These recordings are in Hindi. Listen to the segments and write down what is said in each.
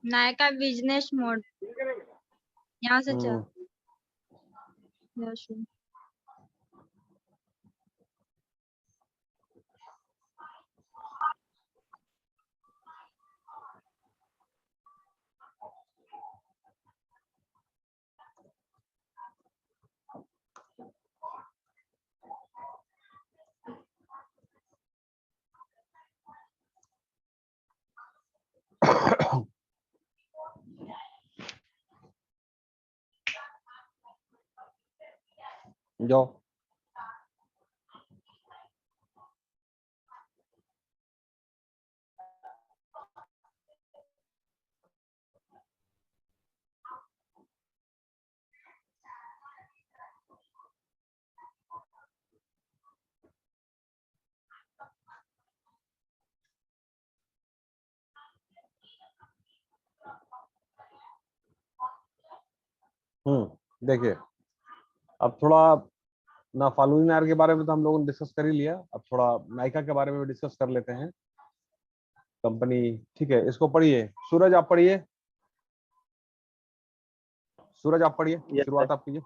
नायका बिजनेस मोड, यहाँ से चल। जाओ। देखिए, अब थोड़ा ना फालूनी नायर के बारे में तो हम लोगों ने डिस्कस कर ही लिया, अब थोड़ा नायका के बारे में भी डिस्कस कर लेते हैं। कंपनी, ठीक है, इसको पढ़िए। सूरज आप पढ़िए, सूरज आप पढ़िए, शुरुआत आप कीजिए।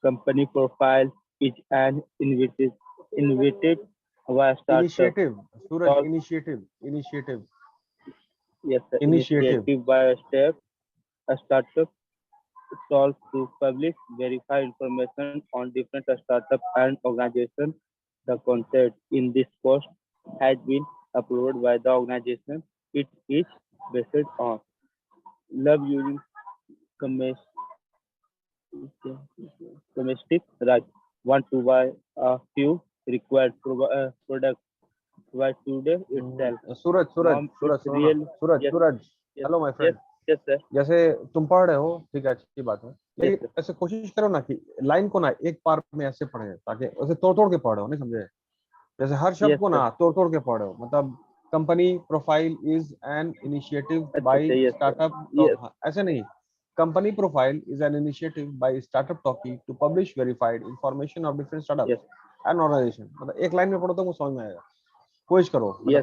Company profile is an innovative startup. Initiative, Suraj, initiative. Yes, sir. Initiative. Initiative by a startup solves to publish verify information on different startup and organizations. The content in this post has been approved by the organization. It is based on love using domestic right. Want to buy a few required products by today itself. Suraj, Mom, it's real. Suraj, Yes, Suraj, yes, hello my yes, friend. yes, sir. जैसे तुम पढ़ रहे हो, ठीक है, अच्छी बात है, Yes, लेकिन sir. ऐसे कोशिश करो ना कि लाइन को ना एक पार्ट में ऐसे पढ़े, ताकि ऐसे तोड़ तोड़ के पढ़ो, नहीं समझे? जैसे हर शब्द Yes, को sir. ना तोड़ तोड़ के पढ़ो, मतलब company profile is an initiative by Yes, sir. Yes, startup, ऐसे नहीं। Company profile is an initiative by startup Talky to publish verified information of different yes, startups and organization. मतलब एक लाइन में पढ़ो तो वो समझ में आएगा। कोशिश करो, मतलब yes, sir.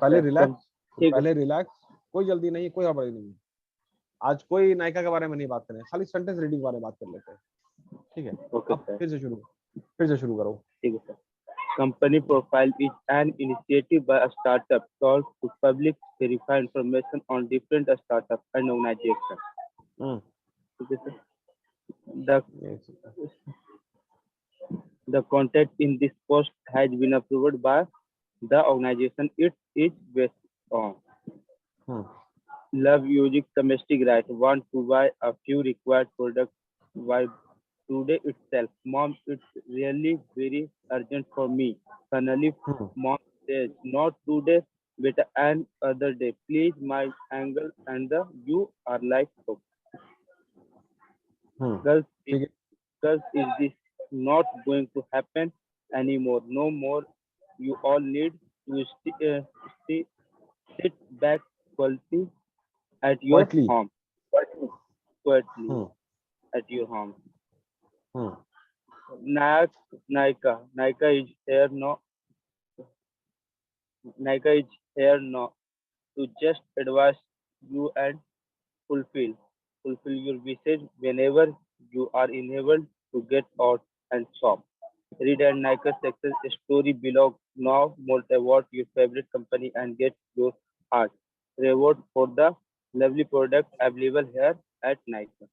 ठीक है. पहले रिलैक्स, कोई जल्दी नहीं, कोई हड़बड़ी नहीं। आज कोई नायका के बारे में नहीं बात करें, खाली सेंटेंस रीडिंग के बारे में बात कर लेते हैं, ठीक है? Okay, अब sir. फिर से शुरू करो। ठीक है, sir. Company profile is an initiative by a startup sought to public verify information on different startups and organizations. Okay, sir. The the content in this post has been approved by the organization it is based on. Love using domestic right. Want to buy a few required products by today itself. Mom, it's really very urgent for me. Finally, mom says, not today, but another day. Please, my angle and the you are like so. Girls, ठीक है, girls, is this not going to happen anymore? No more. You all need to sit back quietly at your Quietly. home. Quietly at your home. Nika is here now. Nika is here now to just advise you and fulfill your wishes whenever you are enabled to get out and shop. Read and Nike success story below. Now more about your favorite company and get your heart reward for the lovely product available here at Nike.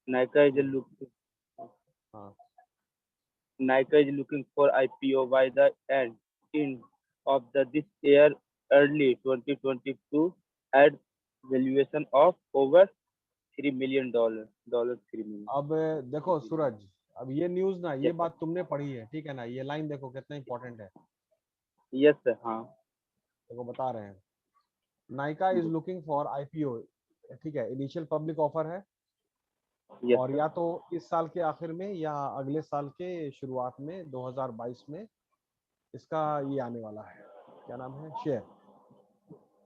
Nike is looking Nike is looking for IPO by the end of this year, early 2022, at valuation of over $3 million. $3 million. अब देखो सूरज, अब ये न्यूज ना, ये बात तुमने पढ़ी है, ठीक है ना? ये लाइन देखो कितना इंपॉर्टेंट है। यस सर, हाँ, देखो बता रहे हैं, Nykaa is looking for IPO, ठीक है, इनिशियल पब्लिक ऑफर है, और या तो इस साल के आखिर में या अगले साल के शुरुआत में 2022 में इसका ये आने वाला है, क्या नाम है, शेयर,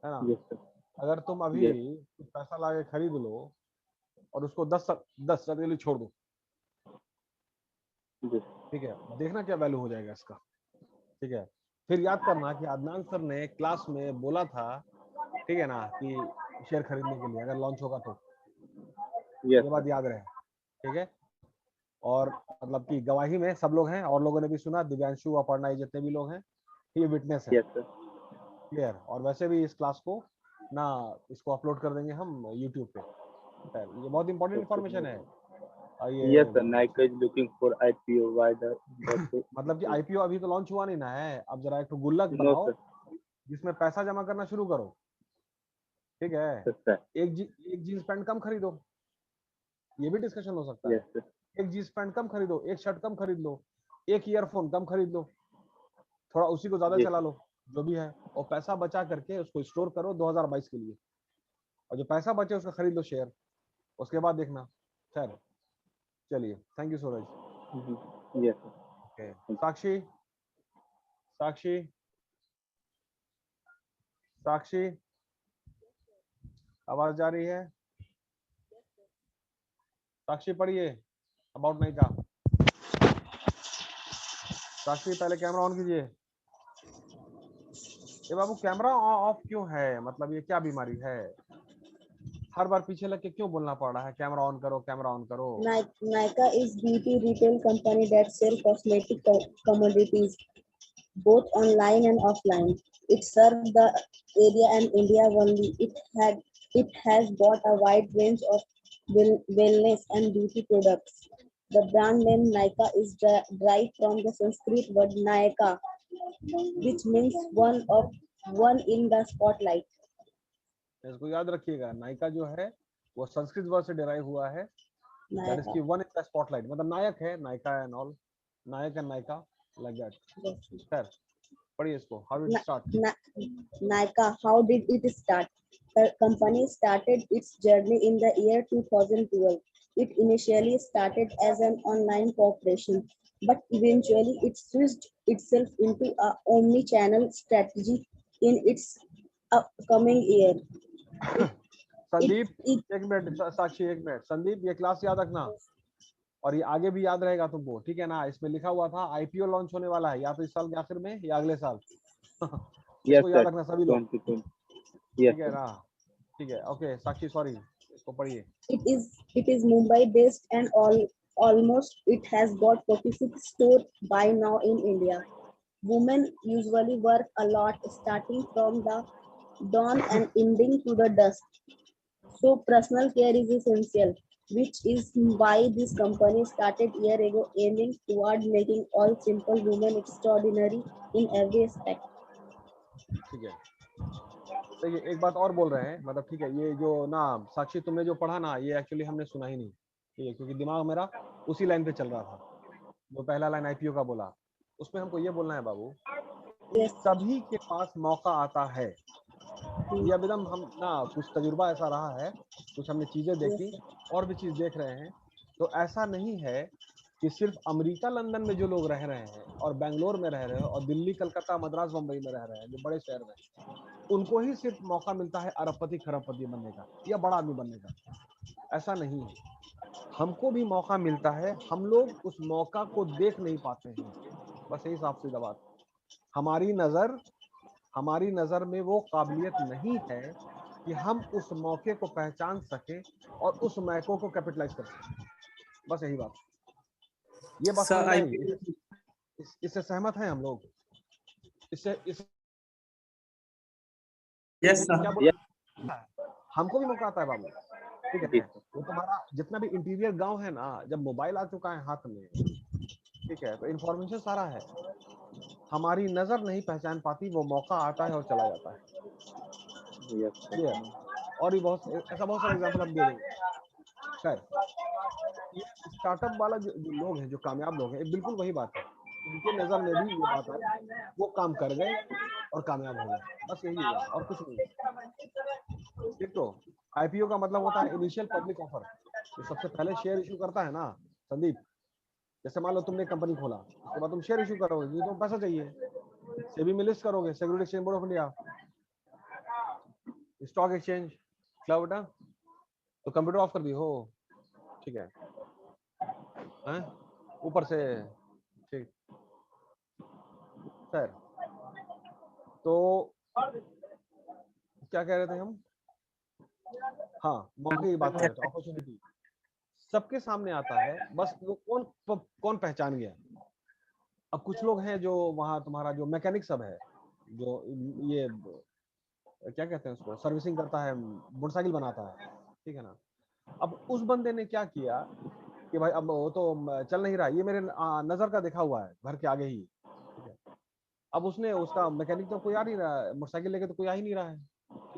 है ना? अगर तुम अभी कुछ पैसा ला के खरीद लो और उसको 10 के लिए छोड़ दो, जी, ठीक है, देखना क्या वैल्यू हो जाएगा इसका। ठीक है, फिर याद करना कि अदनान सर ने क्लास में बोला था, ठीक है ना, कि शेयर खरीदने के लिए अगर लॉन्च होगा तो, यस ये बात याद रहे। ठीक है, और मतलब कि गवाही में सब लोग हैं, और लोगों ने भी सुना, दिव्यांशु, अपर्णा, ये जितने भी लोग हैं ये विटनेस है। Yes sir, clear. और वैसे भी इस क्लास को ना, इसको अपलोड कर देंगे हम यूट्यूब पे। ये बहुत इंपॉर्टेंट इन्फॉर्मेशन है। और यस ये sir, Nykaa is looking for IPO, why the मतलब कि आईपीओ अभी तो लॉन्च हुआ नहीं ना है, अब जरा एक तो गुल्लक नो बनाओ सर, जिसमें पैसा जमा करना शुरू करो। ठीक है, सर, एक जींस पैंट कम खरीदो, ये भी डिस्कशन हो सकता यस है। सर, एक जींस पैंट कम खरीदो, एक शर्ट कम खरीद लो, एक ईयरफोन कम खरीद लो, थोड़ा उसी को ज्यादा जी चला सर, लो, जो भी है, और पैसा बचा करके उसको स्टोर करो 2022 के लिए, और जो पैसा बचे उसका खरीद लो शेयर, उसके बाद देखना। खैर, चलिए, thank you Suraj. Yes sir, okay, Sakshi, Sakshi, Sakshi, आवाज जा रही है? साक्षी पढ़िए अबाउट नायिका। साक्षी पहले कैमरा ऑन कीजिए। ये बाबू कैमरा ऑफ क्यों है, मतलब ये क्या बीमारी है? हर बार पीछे लग के क्यों बोलना पड़ रहा है, कैमरा ऑन करो, कैमरा ऑन करो। Nykaa is beauty retail company that sell cosmetic commodities both online and offline. It serves the area and India only. It has got a wide range of wellness and beauty products. The brand name Nykaa is derived from the Sanskrit word Nayaka, which means one in the spotlight. इसको याद रखिएगा, नायिका जो है वो संस्कृत वर्ड से डिराइव हुआ है, दैट इज Nayaka. की वन इन द स्पॉटलाइट, मतलब नायक है, नायिका एंड ऑल, नायक एंड नायिका, लाइक दैट। खैर, पढ़िए इसको, how did it start. Nykaa, how did it start? The company started its journey in the year 2012. It initially started as an online corporation, but eventually it switched itself into a omni-channel strategy in its upcoming year. Sandeep, It एक मिनट, साक्षी एक मिनट, संदीप ये क्लास याद रखना, और ये आगे भी याद रहेगा तुमको, ठीक है ना? इसमें लिखा हुआ था आईपीओ लॉन्च होने वाला है, या तो इस साल के आखिर में या अगले साल। यस इसको सर, याद रखना सभी लोग, 2020, यस ठीक है सर, ना? ठीक है, ओके साक्षी, सॉरी, इसको पढ़िए। it is Mumbai based and almost it has got 46 stores by now in India. Women usually work a lot starting from the dawn and ending to the dusk. So personal care is essential, which is why this company started a year ago aiming toward making all simple women extraordinary in every aspect. ठीक है, देखिए एक बात और बोल रहे हैं, मतलब ठीक है, ये जो ना साक्षी तुमने जो पढ़ा ना, ये एक्चुअली हमने सुना ही नहीं, ठीक है, क्योंकि दिमाग मेरा उसी लाइन पे चल रहा था, जो पहला लाइन आईपीओ का बोला, उसमें हमको ये बोलना है बाबू, Yes. सभी के पास मौका आता है। ये अब एकदम हम ना, कुछ तजुर्बा ऐसा रहा है, कुछ हमने चीजें देखी, और भी चीज देख रहे हैं, तो ऐसा नहीं है कि सिर्फ अमेरिका लंदन में जो लोग रह रहे हैं और बेंगलोर में रह रहे हैं और दिल्ली कलकत्ता मद्रास बम्बई में रह रहे हैं, जो बड़े शहर में, उनको ही सिर्फ मौका मिलता है अरबपति खरबपति बनने का या बड़ा आदमी बनने का। ऐसा नहीं है, हमको भी मौका मिलता है, हम लोग उस मौका को देख नहीं पाते हैं, बस यही साफ सीधा बात। हमारी नजर में वो काबिलियत नहीं है कि हम उस मौके को पहचान सके और उस मौके को कैपिटलाइज कर सके, बस यही बात। ये बात समझ में आई? इससे सहमत हैं हम लोग? इससे यस सर। क्या बोला, हमको भी मौका आता है बाबू, ठीक जी है? वो तुम्हारा जितना भी इंटीरियर गांव है ना, जब मोबाइल आ चुका है हाथ में, ठीक है, तो इंफॉर्मेशन सारा है, हमारी नजर नहीं पहचान पाती, वो मौका आता है और चला जाता है। Yes clear? और भी बहुत ऐसा बहुत सारे एग्जांपल हम दे देंगे। खैर, ये स्टार्टअप वाला जो लोग हैं, जो कामयाब लोग हैं, बिल्कुल वही बात है, उनके नजर में भी ये बात आई, वो काम कर गए और कामयाब हो गए, बस यही हुआ और कुछ नहीं। ठीक, तो आईपीओ का मतलब होता है इनिशियल पब्लिक ऑफर, जो सबसे पहले शेयर इशू करता है ना संदीप। जैसे मान लो तुमने कंपनी खोला, उसके बाद तुम शेयर इशू करोगे, क्योंकि तुम पैसा चाहिए, सेबी में लिस्ट करोगे, security exchange board of India, stock exchange, क्या बेटा? तो कंप्यूटर ऑफ कर दी हो, ठीक है, ऊपर से ठीक सर, तो क्या कह रहे थे हम? हाँ, मौके की बात कर रहे थे, अपॉर्चुनिटी सबके सामने आता है, बस वो कौन पहचान गया। अब कुछ लोग हैं जो वहाँ तुम्हारा जो मैकेनिक सब है, जो ये क्या कहते हैं उसको, सर्विसिंग करता है, मोटरसाइकिल बनाता है, ठीक है ना। अब उस बंदे ने क्या किया कि भाई अब वो तो चल नहीं रहा, ये मेरे नजर का देखा हुआ है, घर के आगे ही, ठीक है। अब उसने उसका मैकेनिक तो कोई आ नहीं रहा है, मोटरसाइकिल लेके तो कोई आ ही नहीं रहा है,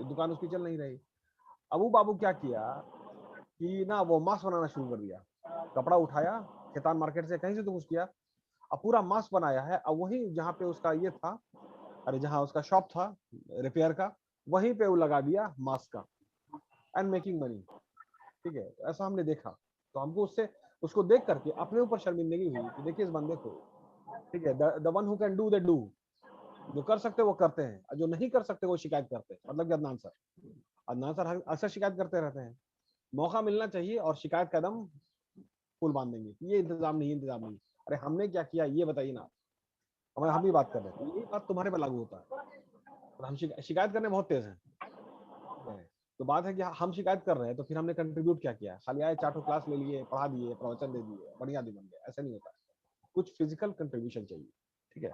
दुकान उसकी चल नहीं रही। अब वो बाबू क्या किया कि ना वो मास्क बनाना शुरू कर दिया, कपड़ा उठाया खेतान मार्केट से कहीं से तो कुछ किया, अब पूरा मास्क बनाया है। अब वही जहाँ पे उसका ये था, अरे जहाँ उसका शॉप था रिपेयर का, वहीं पे वो लगा दिया मास्क का, एंड मेकिंग मनी, ठीक है। तो ऐसा हमने देखा, तो हमको उसको देख करके अपने ऊपर शर्मिंदगी हुई कि देखिए इस बंदे को, ठीक है, the one who can do they do, जो कर सकते वो करते हैं, और जो नहीं कर सकते वो शिकायत करते हैं। मतलब कि अदनान सर अक्सर शिकायत करते रहते हैं, मौका मिलना चाहिए और शिकायत कदम पुल बांध देंगे, ये इंतजाम नहीं, इंतजाम नहीं। अरे हमने क्या किया ये बताइए ना, हम ही बात कर रहे हैं, यही बात तुम्हारे पर लागू होता है, और हम शिकायत करने बहुत तेज हैं। तो बात है कि हम शिकायत कर रहे हैं, तो फिर हमने कंट्रीब्यूट क्या किया? खाली आए 4 क्लास ले लिए, पढ़ा दिए, प्रवचन दे दिए, बढ़िया आदमी बन गया, ऐसा नहीं होता। कुछ फिजिकल कंट्रीब्यूशन चाहिए, ठीक है।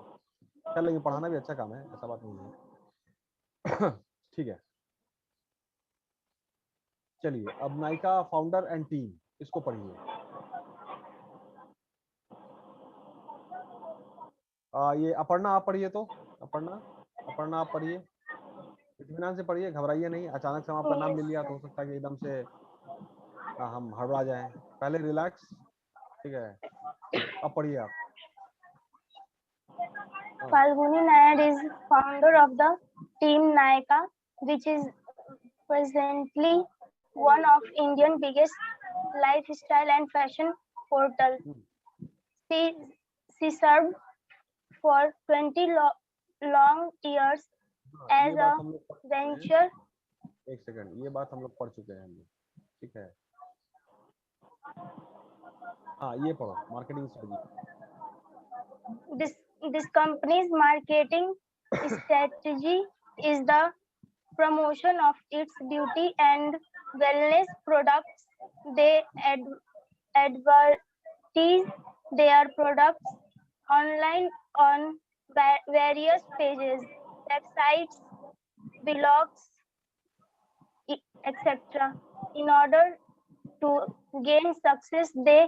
चल लेकिन पढ़ाना भी अच्छा काम है, ऐसा बात नहीं है। ठीक है, चलिए अब नायका फाउंडर एंड टीम, इसको पढ़िए। ये अपर्णा आप पढ़िए, तो अपर्णा आप पढ़िए, इत्मीनान से पढ़िए, घबराइए नहीं। अचानक से हम आपका नाम ले लिया तो हो सकता है कि एकदम से हम हड़बड़ा जाएं, पहले रिलैक्स, ठीक है। अब पढ़िए आप। Falguni Nayar is founder of the team Nykaa, which is presently one of India's biggest lifestyle and fashion portal. She served for 20 long years as a venture. एक सेकंड, ये बात हम लोग पढ़ चुके हैं हम लोग, ठीक है। हाँ ये पढ़ो, marketing strategy. This company's marketing strategy is the promotion of its beauty and wellness products. They advertise their products online on various pages, websites, blogs, etc. In order to gain success, they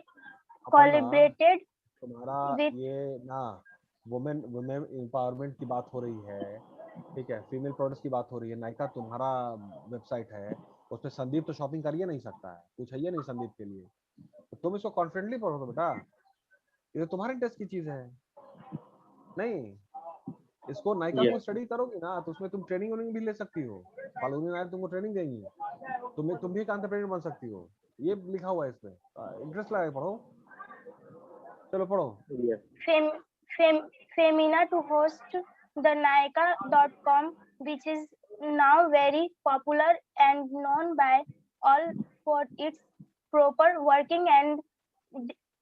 collaborated तुम्हारा ये ना वुमेन एम्पावरमेंट की बात हो रही है, ठीक है, फीमेल प्रोडक्ट्स की बात हो रही है। नायका तुम्हारा वेबसाइट है, उसमें संदीप तो शॉपिंग कर ही नहीं सकता है, कुछ है नहीं संदीप के लिए, तो तुम इसको कॉन्फिडेंटली पढ़ो तो बेटा, ये तो तुम्हारे इंटरेस्ट की चीज है। नहीं, इसको नायका को स्टडी करोगे ना तो उसमें तुम ट्रेनिंग भी ले सकती हो, फाल्गुनी नायर तुमको ट्रेनिंग देंगी, तुम भी एक एंटरप्रेन्योर बन सकती हो, ये लिखा हुआ है इसमें, इंटरेस्ट लगा पढ़ो, चलो पढ़ो। Femina to host the Nykaa.com, which is now very popular and known by all for its proper working and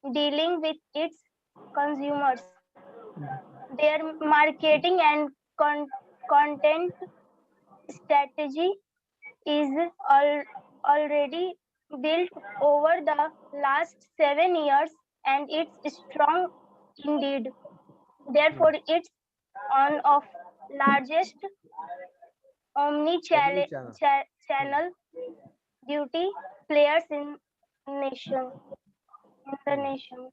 dealing with its consumers. Their marketing and content strategy is already built over the last 7 years, and it's strong indeed. Therefore, it's one of largest omni-channel beauty players in the nation.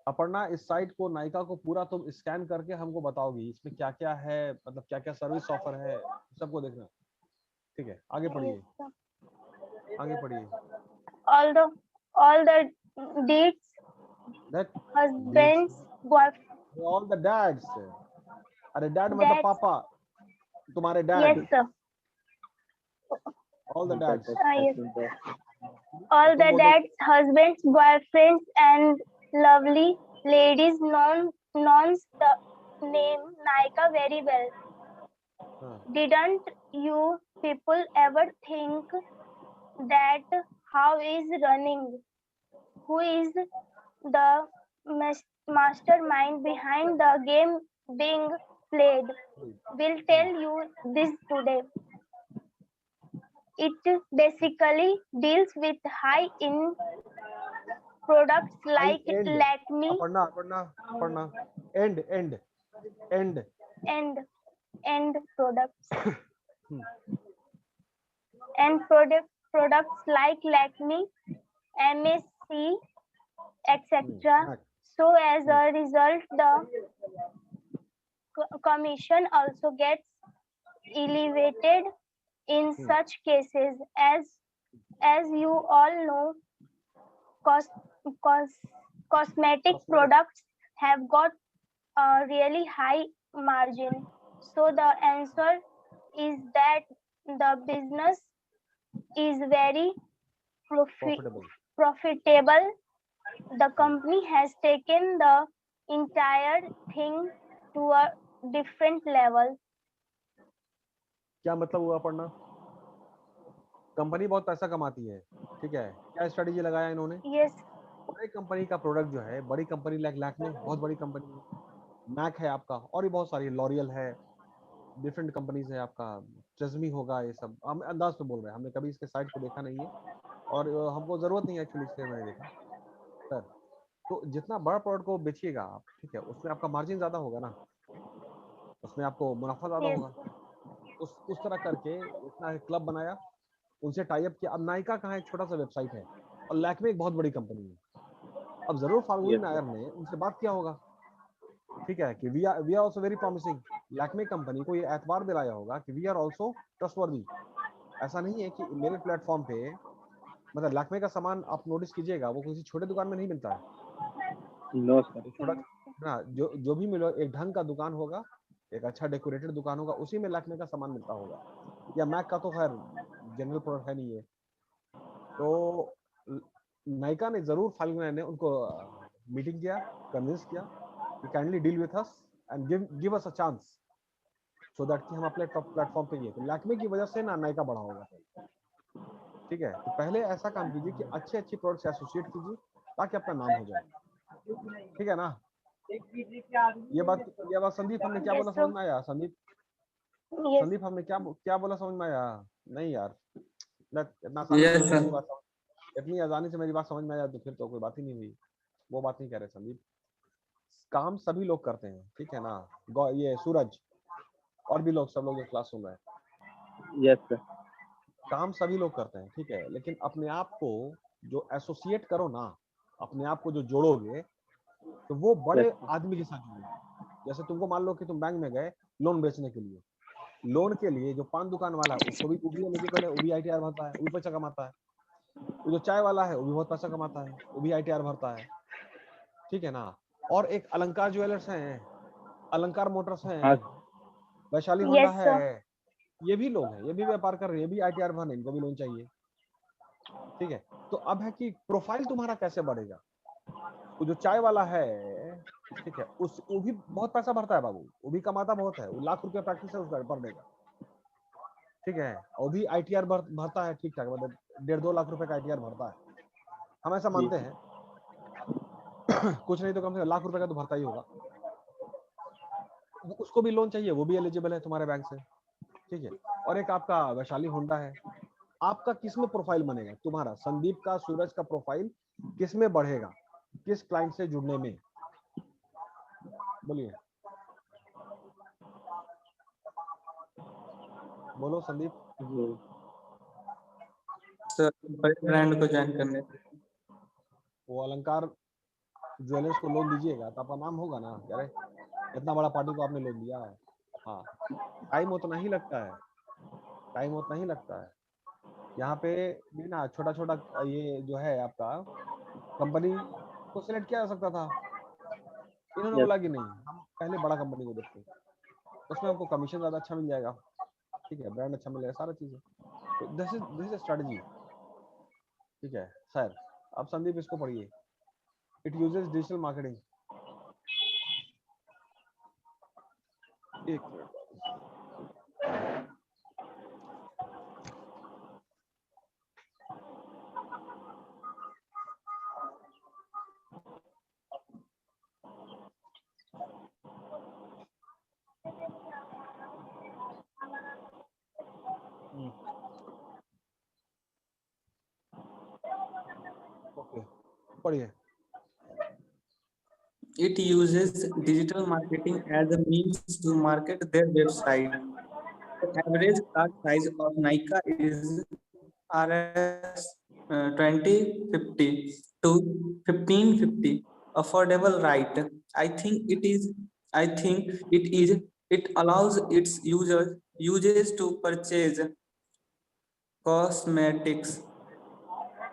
Aparna, इस साइट को नायका को पूरा तुम स्कैन करके हमको बताओगी इसमें क्या क्या है, मतलब क्या क्या सर्विस ऑफर है, सबको देखना, ठीक है। आगे पढ़िए, आगे पढ़िए। all the dates, husbands, boyfriends, all the dads, अरे डैड मतलब पापा, तुम्हारे dad. yes sir, all the dads, yes. All the dads, husbands, boyfriends, and lovely ladies knows the name Nykaa very well. Didn't you people ever think that how is running? Who is the mastermind behind the game being played, will tell you this today. It basically deals with high-end products High like end, Lakme पढ़ना end and products Hmm. and products like Lakme, MSC, etc. Mac. So as a result, the commission also gets elevated in such cases. As you all know, cosmetic products have got a really high margin. So the answer is that the business is very profitable. The company has taken the entire thing to a different level. क्या मतलब हुआ पढ़ना? कंपनी बहुत पैसा कमाती है, ठीक है, क्या स्ट्रेटेजी लगाया इन्होंने? Yes, बड़ी कंपनी का प्रोडक्ट जो है, बड़ी कंपनी लैक में बहुत बड़ी कंपनी है, मैक है आपका, और भी बहुत सारी, लॉरियल है, डिफरेंट कंपनीज है आपका, ट्रेजमी होगा, ये सब हम अंदाज से बोल रहे हैं, हमने कभी इसके साइट को देखा नहीं है और हमको जरूरत नहीं है एक्चुअली, इसलिए मैंने देखा सर। तो जितना बड़ा प्रोडक्ट को बेचिएगा आप, ठीक है, उसमें आपका मार्जिन ज्यादा होगा ना, उसमें आपको मुनाफा ज्यादा yes, होगा। उस तरह करके इतना क्लब बनाया, उनसे टाई अप किया। अब नायका कहाँ, एक छोटा सा वेबसाइट है, और लैक्मे एक बहुत बड़ी कंपनी है। अब जरूर फाल्गुनी नायर ने उनसे बात किया होगा, ठीक है, कि we are also very promising. Lakme company को ये एतबार दिलाया होगा कि वी आर आल्सो ट्रस्टवर्दी। ऐसा नहीं है कि मेरे प्लेटफॉर्म पे, मतलब लैक्मे का सामान आप नोटिस कीजिएगा, वो किसी छोटे दुकान में नहीं मिलता है। No sir. छोटा ना, जो भी मिलो, एक ढंग का दुकान होगा, एक अच्छा डेकोरेटेड दुकान होगा, उसी में लैक्मे का सामान मिलता होगा। या मैक का तो खैर जनरल प्रोडक्ट है नहीं है। तो नायका ने जरूर फाल्गुनी ने उनको मीटिंग किया, कन्विंस किया कि kindly deal with us and give us a chance, so that कि हम अपने टॉप प्लेटफॉर्म पे ये, तो लैक्मे की वजह से ना नायका बढ़ा होगा, ठीक है। तो पहले ऐसा काम कीजिए कि अच्छे प्रोडक्ट से एसोसिएट कीजिए, ताकि अपना नाम हो जाए, ठीक है ना। ये बात संदीप हमने क्या yes, बोला sir. समझ में आया? संदीप Yes, संदीप हमने क्या बोला समझ में आया? नहीं यार, इतना Yes, sir. इतनी आसानी से मेरी बात समझ में आ जाए तो फिर तो कोई बात ही नहीं हुई। वो बात नहीं कह रहे संदीप, काम सभी लोग करते हैं, ठीक है ना। ये सूरज और भी लोग, सब लोग जो क्लास सुन रहे हैं, यस सर। काम सभी लोग करते हैं, ठीक है, लेकिन अपने आप को जो एसोसिएट करो ना, अपने आप को जो जोड़ोगे, तो वो बड़े आदमी के साथ जोड़ो। जैसे तुमको मान लो कि तुम बैंक में गए लोन बेचने के लिए, लोन के लिए जो पान दुकान वाला है उसको भी एलिजिबल है, वो भी आईटीआर भरता है, वो भी पैसा कमाता है। वो जो चाय वाला है वो भी बहुत पैसा कमाता है, वो भी आईटीआर भरता है, ठीक है ना। और एक अलंकार ज्वेलर्स हैं, अलंकार मोटर्स हैं, वैशाली होंडा yes, है, sir. ये भी लोग हैं, ये भी व्यापार कर रहे हैं, ये भी आईटीआर भरने, इनको भी लोन चाहिए, ठीक है। तो अब है कि प्रोफाइल तुम्हारा कैसे बढ़ेगा। वो जो चाय वाला है, ठीक है, वो भी बहुत पैसा भरता है बाबू, वो भी कमाता बहुत है, वो लाख रुपया प्रैक्टिस है उसका पर डे का, ठीक है, वो भी आईटीआर भरता है ठीक ठाक, मतलब 1.5-2 लाख रुपए का आईटीआर भरता है, हम ऐसा मानते हैं। कुछ नहीं तो कम से कम लाख रुपए का तो भरता ही होगा। उसको भी लोन चाहिए, वो भी एलिजिबल है तुम्हारे बैंक से, ठीक है। और एक आपका वैशाली होंडा है, आपका किसमें प्रोफाइल बनेगा, तुम्हारा संदीप का, सूरज का प्रोफाइल किसमें बढ़ेगा, किस क्लाइंट से जुड़ने में, बोलिए, बोलो संदीप। सर बड़े ब्रांड को ज्वाइन करने से। वो अलंकार ज्वेलर्स को लोन दीजिएगा तो आपका नाम होगा ना, अरे इतना बड़ा पार्टी को आपने लोन दिया है। हाँ, टाइम उतना ही लगता है, टाइम उतना ही लगता है। यहाँ पे भी ना छोटा छोटा ये जो है आपका कंपनी को सिलेक्ट किया जा सकता था, इन्होंने बोला कि नहीं, हम पहले बड़ा कंपनी को देखते हैं, उसमें हमको कमीशन ज्यादा अच्छा मिल जाएगा, ठीक है, ब्रांड अच्छा मिलेगा, सारा चीजें। तो दिस इज स्ट्रेटजी, ठीक है सर। अब संदीप इसको पढ़िए, इट यूजेस डिजिटल मार्केटिंग। एक मिनट, पढ़िए। It uses digital marketing as a means to market their website. The average cart size of Nika is Rs 2050 to 1550. Affordable, right? I think it is. I think it is. It allows its users to purchase cosmetics,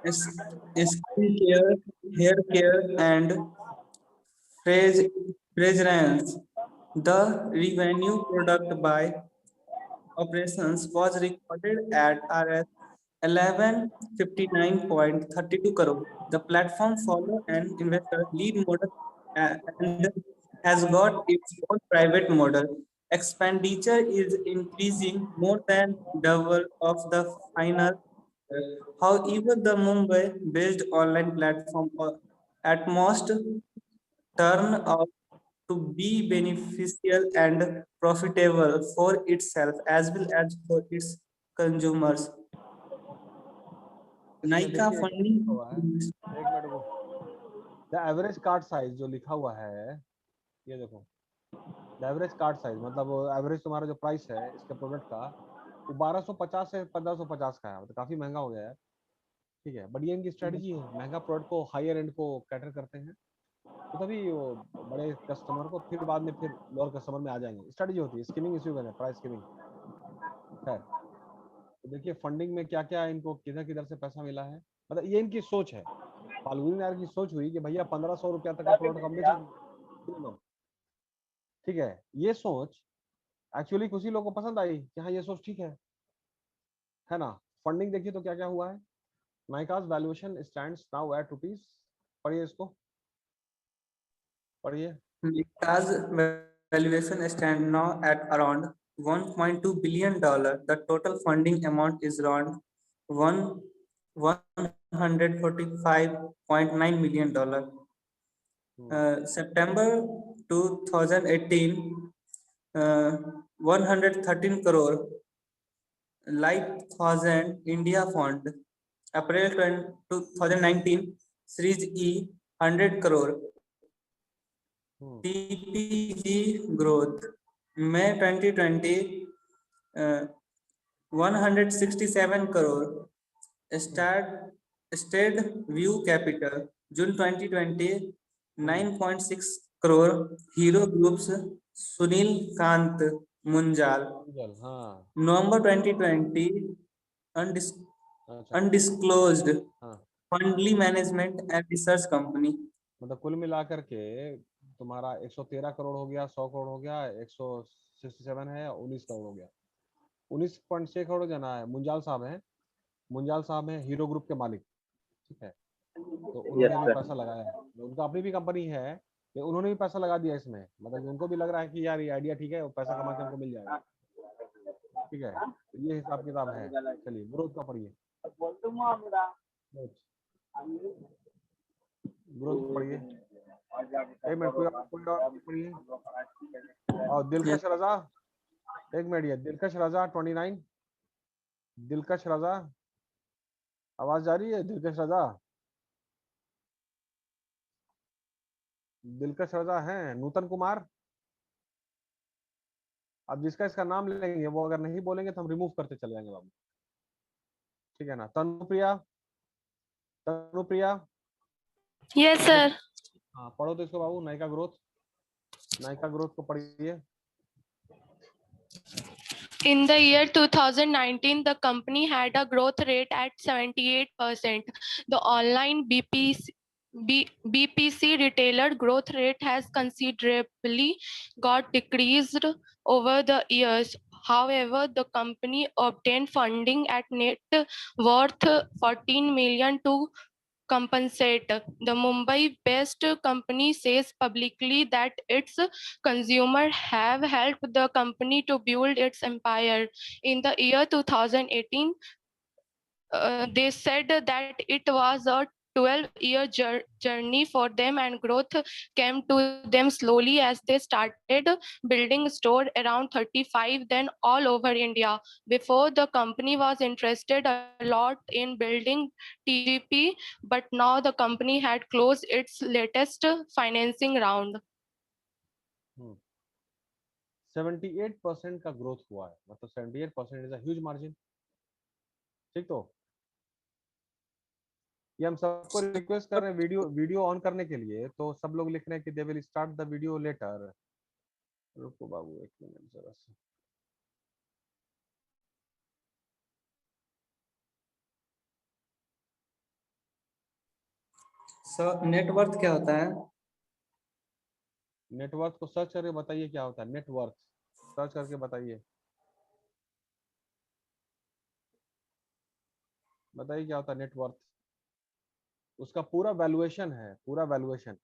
skincare, hair care, and phrase, fragrance. The revenue product by operations was recorded at Rs 1159.32 crore. The platform follow an investor lead model and has got its own private model. Expenditure is increasing more than double of the final. However, the Mumbai-based online platform at most turn out to be beneficial and profitable for itself as well as for its consumers. इसमें Nika देखिए क्या funding. लिखा हुआ है, एक मिनट रुको। द एवरेज कार्ड साइज जो लिखा हुआ है, ये देखो, द एवरेज कार्ड साइज मतलब एवरेज तुम्हारा जो प्राइस है इसके प्रोडक्ट का वो 1250 से 1550 का है, मतलब काफी महंगा हो गया है। ठीक है, बट ये इनकी स्ट्रेटजी है, महंगा प्रोडक्ट को हायर एंड को कैटर करते हैं, तो तभी वो बड़े कस्टमर को फिर बाद में फिर लोअर कस्टमर में आ जाएंगे। स्ट्रेटजी होती है, स्कीमिंग इश्यू है, प्राइस स्कीमिंग। खैर, तो देखिए फंडिंग में क्या क्या इनको किधर किधर से पैसा मिला है, मतलब ये इनकी सोच है। फाल्गुनी नायर की सोच हुई कि भैया 1500 रुपया तक का प्रोडक्ट हम बेचेंगे। ठीक है, ये सोच एक्चुअली कुछ ही लोगों को पसंद आई कि हाँ ये सोच ठीक है ना। फंडिंग देखिए तो क्या क्या हुआ है। नाइका's valuation stands now at rupees, पढ़िए इसको, पढ़िए। Nika's valuation stands now at around $1.2 billion. The total funding amount is around $145.9 million. September 2018, 113 crore. Light Thousand India Fund. April 2019, Series E 100 crore. TPG growth. May 2020, 167 crore. State View Capital. June 2020, 9.6 crore. Hero Groups. Sunil Kant Munjal. हाँ, November 2020, अच्छा, undisclosed हाँ, Fundly Management and Research Company. मतलब कुल मिलाकर के तुम्हारा 113 करोड़ हो गया, 100 करोड़ हो गया, 167 है, 19 करोड़ हो गया। 19.6 करोड़ जाना है। मुंजाल साहब हैं, मुंजाल साहब हैं हीरो ग्रुप के मालिक। ठीक है, तो उन्होंने भी पैसा लगाया है, उनका अपनी भी कंपनी है, तो उन्होंने भी पैसा लगा दिया इसमें, मतलब उनको भी लग रहा है कि यार ये आइडिया ठीक है, पैसा कमा के हमको मिल जाएगा। ठीक है, तो ये हिसाब किताब है। चलिए ग्रोथ का पढ़िए, ग्रोथ पढ़िए, एक मिनट, कोई और पढ़िए। और दिलकश रजा, एक मिनट, ये दिलकश रजा 29, दिलकश रजा, आवाज जा रही है? दिलकश रजा, दिलकश रजा है। नूतन कुमार, अब जिसका इसका नाम लेंगे वो अगर नहीं बोलेंगे तो हम रिमूव करते चले जाएंगे बाबू। ठीक है ना। Tanupriya, Tanupriya, yes sir. हाँ पढ़ो तो इसको बाबू। नायका ग्रोथ, नायका ग्रोथ को पढ़िए। In the year 2019, the company had a growth rate at 78%. The online BPC retailer growth rate has considerably got decreased over the years. However, the company obtained funding at net worth 14 million to compensate. The Mumbai-based company says publicly that its consumers have helped the company to build its empire. In the year 2018, they said that it was a 12-year journey for them, and growth came to them slowly as they started building store around 35, then all over India. Before, the company was interested a lot in building TGP, but now the company had closed its latest financing round. 78% का ग्रोथ हुआ है, मतलब 78% इज अ ह्यूज मार्जिन। ठीक, तो ये हम सबको रिक्वेस्ट कर रहे हैं वीडियो ऑन करने के लिए, तो सब लोग लिख रहे हैं कि they will start the video letter. रुको बाबू 1 मिनट जरा से। सर नेटवर्थ क्या होता है? नेटवर्थ को सर्च करके बताइए क्या होता है। नेटवर्थ सर्च करके बताइए, बताइए क्या होता है नेटवर्थ। उसका पूरा वैल्यूएशन है, पूरा वैल्यूएशन।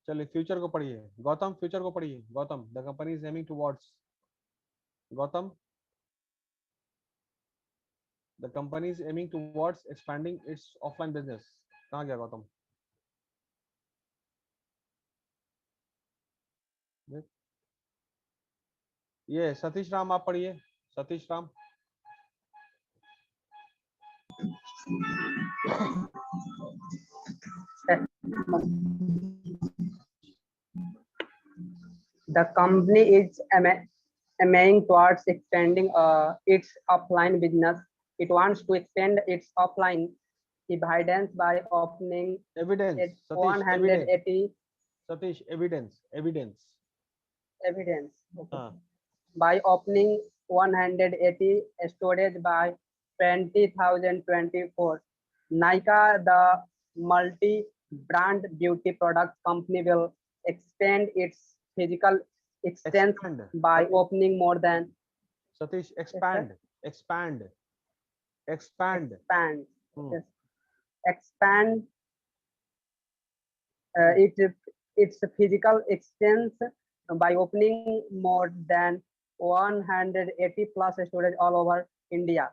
चलिए फ्यूचर को पढ़िए गौतम, फ्यूचर को पढ़िए Gautam. The company is aiming towards, Gautam, the company is aiming towards expanding it's offline business. कहाँ गया गौतम? ये सतीश राम आप पढ़िए, Satish Ram. The company is aiming towards expanding its offline business. It wants to expand its offline evidence by opening evidence, at Satish 180 Satish evidence, evidence. evidence. Okay. हाँ, By opening 180 storage by 2024. Nykaa, the multi-brand beauty product company, will expand its physical extent expand, by opening more than Satish expand, expand, expand। expand. Hmm, Yes. Expand its physical extent by opening more than 180 plus storage all over India,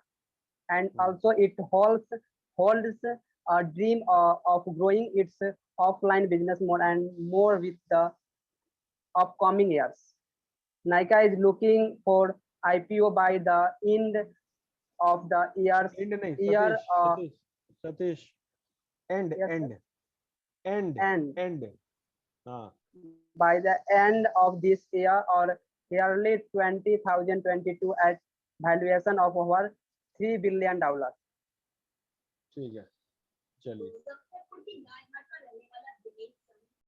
and also it holds a dream of growing its offline business more and more with the upcoming years. Nykaa is looking for IPO by the end of the end नहीं, year. Satish, Satish, end, Yes, end, end, and end। हाँ, by the end of this year or yearly 2022 at valuation of over $3 billion. ठीक है, चलिए।